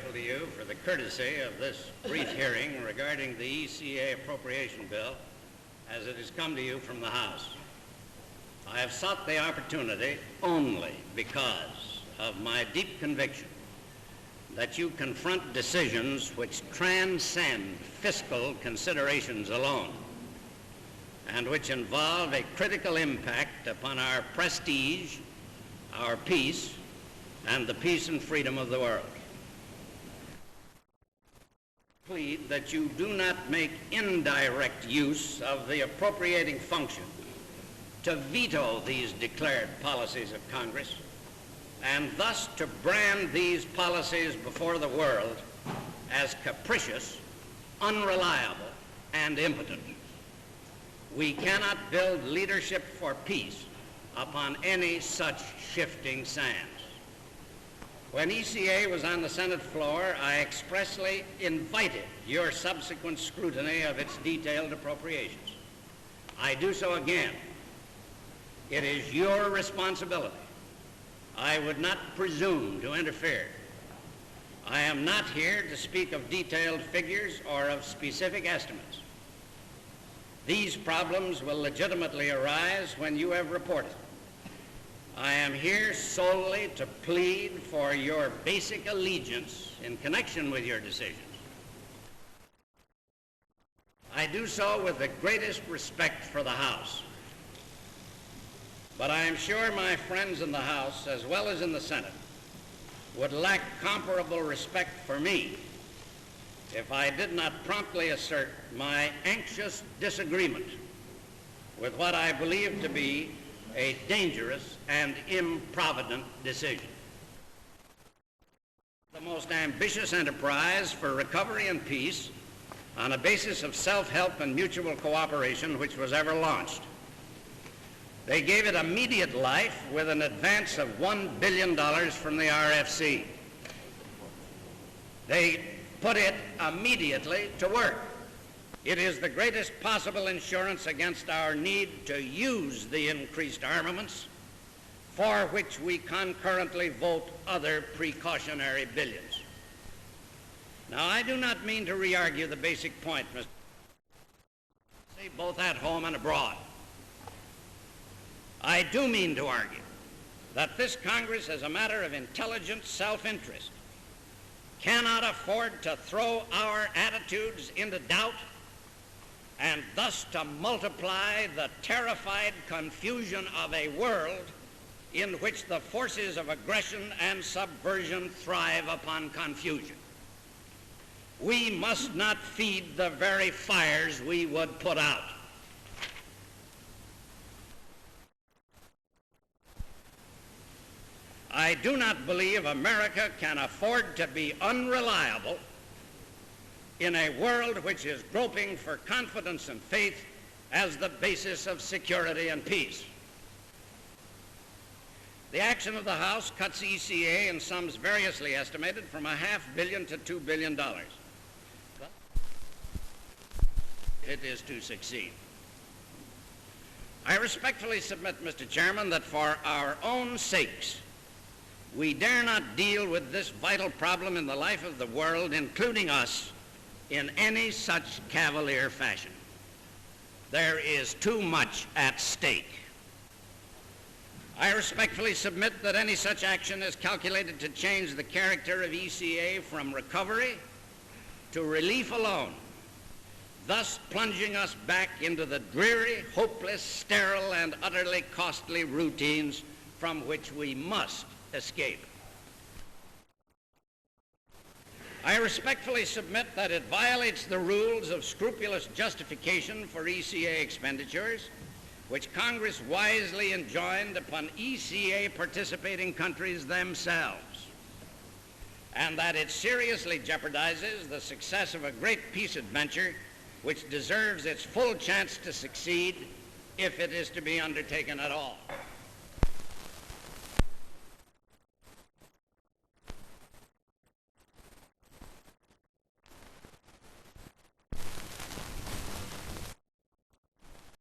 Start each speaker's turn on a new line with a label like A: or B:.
A: grateful to you for the courtesy of this brief hearing regarding the E.C.A. appropriation bill as it has come to you from the House. I have sought the opportunity only because of my deep conviction that you confront decisions which transcend fiscal considerations alone and which involve a critical impact upon our prestige, our peace, and the peace and freedom of the world. Plead that you do not make indirect use of the appropriating function to veto these declared policies of Congress and thus to brand these policies before the world as capricious, unreliable, and impotent. We cannot build leadership for peace upon any such shifting sands. When E.C.A. was on the Senate floor, I expressly invited your subsequent scrutiny of its detailed appropriations. I do so again. It is your responsibility. I would not presume to interfere. I am not here to speak of detailed figures or of specific estimates. These problems will legitimately arise when you have reported. I am here solely to plead for your basic allegiance in connection with your decisions. I do so with the greatest respect for the House. But I am sure my friends in the House, as well as in the Senate, would lack comparable respect for me if I did not promptly assert my anxious disagreement with what I believe to be a dangerous and improvident decision. The most ambitious enterprise for recovery and peace on a basis of self-help and mutual cooperation which was ever launched. They gave it immediate life with an advance of $1 billion from the RFC. They put it immediately to work. It is the greatest possible insurance against our need to use the increased armaments for which we concurrently vote other precautionary billions. Now, I do not mean to re-argue the basic point, Mr. President, both at home and abroad. I do mean to argue that this Congress, as a matter of intelligent self-interest, cannot afford to throw our attitudes into doubt and thus to multiply the terrified confusion of a world in which the forces of aggression and subversion thrive upon confusion. We must not feed the very fires we would put out. I do not believe America can afford to be unreliable in a world which is groping for confidence and faith as the basis of security and peace. The action of the House cuts E.C.A. in sums variously estimated from $500 million to $2 billion. It is to succeed. I respectfully submit, Mr. Chairman, that for our own sakes, we dare not deal with this vital problem in the life of the world, including us, in any such cavalier fashion. There is too much at stake. I respectfully submit that any such action is calculated to change the character of E.C.A. from recovery to relief alone, thus plunging us back into the dreary, hopeless, sterile, and utterly costly routines from which we must escape. I respectfully submit that it violates the rules of scrupulous justification for E.C.A. expenditures, which Congress wisely enjoined upon E.C.A. participating countries themselves, and that it seriously jeopardizes the success of a great peace adventure which deserves its full chance to succeed if it is to be undertaken at all.